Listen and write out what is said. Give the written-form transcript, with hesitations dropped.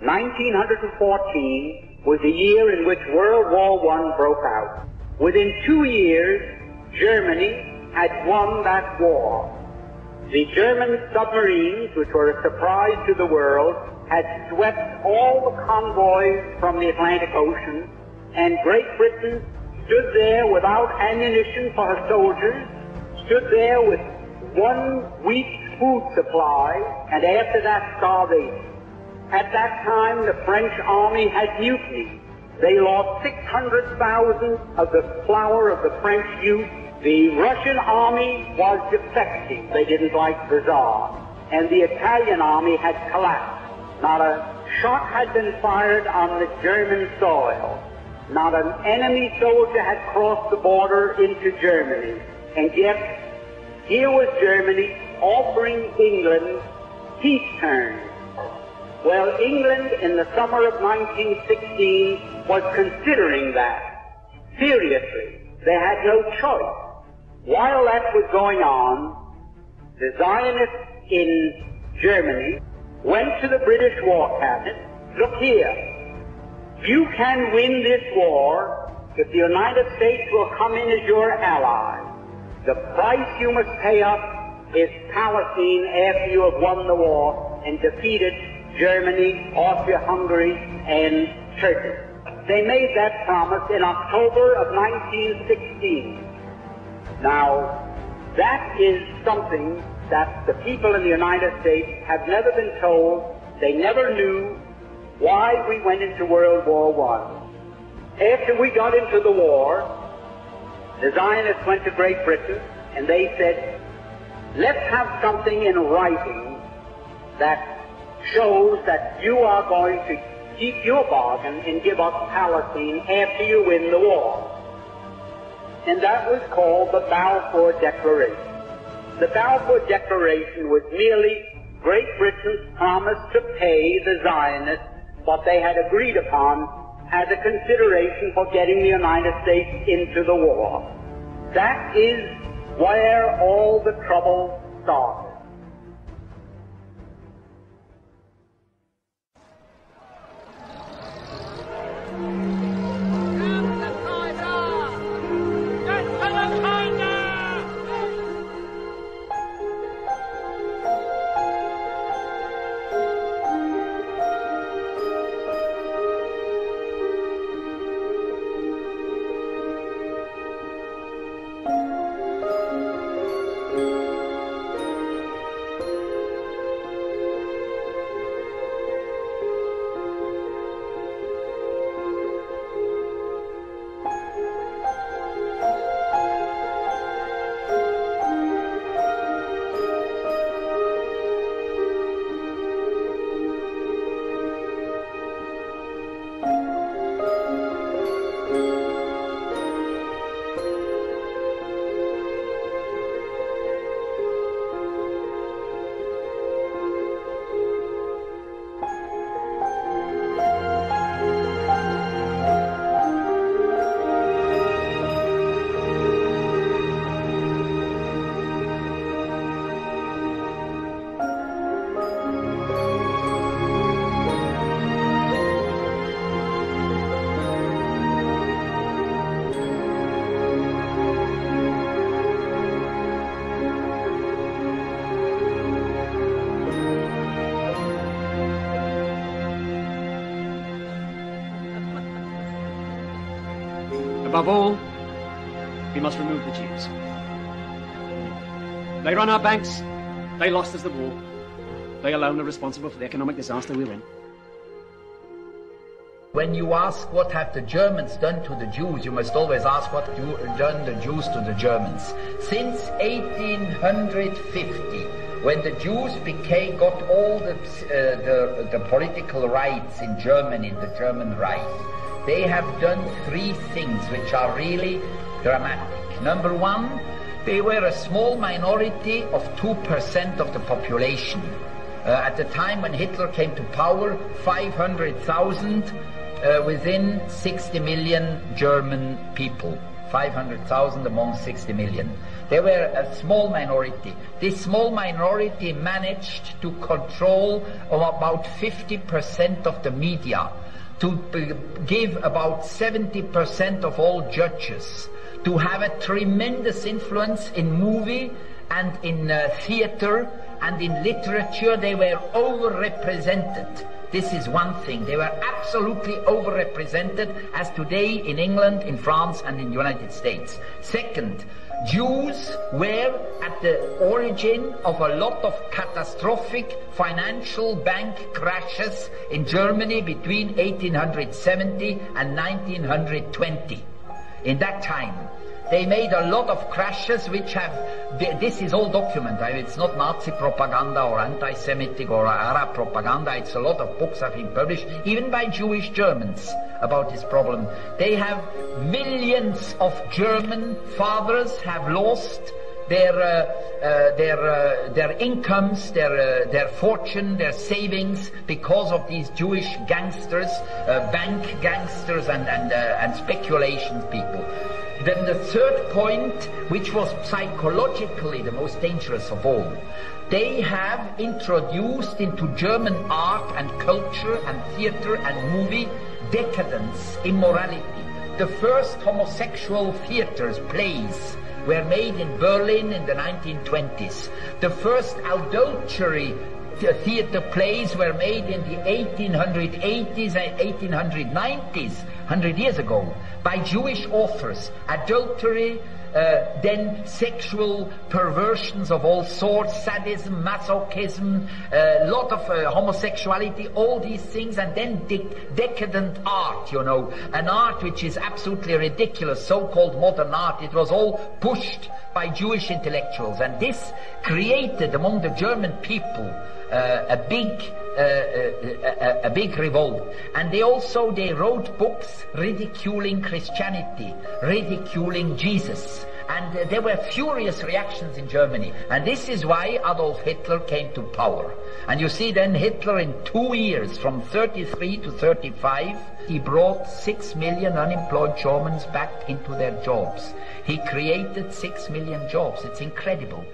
1914 was the year in which World War I broke out. Within 2 years, Germany had won that war. The German submarines, which were a surprise to the world, had swept all the convoys from the Atlantic Ocean, and Great Britain stood there without ammunition for her soldiers, stood there with 1 week's food supply, and after that, starvation. At that time, the French army had mutinied. They lost 600,000 of the flower of the French youth. The Russian army was defecting. They didn't like the Tsar. And the Italian army had collapsed. Not a shot had been fired on the German soil. Not an enemy soldier had crossed the border into Germany. And yet, here was Germany offering England peace terms. Well, England in the summer of 1916 was considering that seriously. They had no choice. While that was going on, the Zionists in Germany went to the British War Cabinet. Look here, you can win this war if the United States will come in as your ally. The price you must pay us is Palestine after you have won the war and defeated Germany, Austria-Hungary, and Turkey. They made that promise in October of 1916. Now, that is something that the people in the United States have never been told. They never knew why we went into World War I. After we got into the war, the Zionists went to Great Britain and they said, let's have something in writing that shows that you are going to keep your bargain and give up Palestine after you win the war. And that was called the Balfour Declaration. The Balfour Declaration was merely Great Britain's promise to pay the Zionists what they had agreed upon as a consideration for getting the United States into the war. That is where all the trouble started. Above all, we must remove the Jews. They run our banks, they lost us the war. They alone are responsible for the economic disaster we're in. When you ask what have the Germans done to the Jews, you must always ask what done the Jews to the Germans. Since 1850, when the Jews got all the political rights in Germany, the German Reich, they have done 3 things which are really dramatic. Number 1, they were a small minority of 2% of the population. At the time when Hitler came to power, 500,000 within 60 million German people. 500,000 among 60 million. They were a small minority. This small minority managed to control about 50% of the media, to give about 70% of all judges, to have a tremendous influence in movie and in theater and in literature. They were overrepresented. This is one thing. They were absolutely overrepresented, as today in England, in France, and in the United States. Second, Jews were at the origin of a lot of catastrophic financial bank crashes in Germany between 1870 and 1920. In that time, they made a lot of crashes which have, this is all documented. It's not Nazi propaganda or anti-Semitic or Arab propaganda. It's a lot of books have been published, even by Jewish Germans, about this problem. They have millions of German fathers have lost their incomes, their fortune, their savings, because of these Jewish gangsters, bank gangsters and speculation people. Then the third point, which was psychologically the most dangerous of all, they have introduced into German art and culture and theater and movie decadence, immorality. The first homosexual theaters, plays, were made in Berlin in the 1920s. The first adultery theater plays were made in the 1880s and 1890s, 100 years ago, by Jewish authors. Adultery, then sexual perversions of all sorts, sadism, masochism, a lot of homosexuality, all these things, and then decadent art, you know, an art which is absolutely ridiculous, so-called modern art. It was all pushed by Jewish intellectuals, and this created among the German people a big revolt. And they wrote books ridiculing Christianity, ridiculing Jesus. And there were furious reactions in Germany. And this is why Adolf Hitler came to power. And you see then Hitler in 2 years, from 33 to 35, he brought 6 million unemployed Germans back into their jobs. He created 6 million jobs. It's incredible.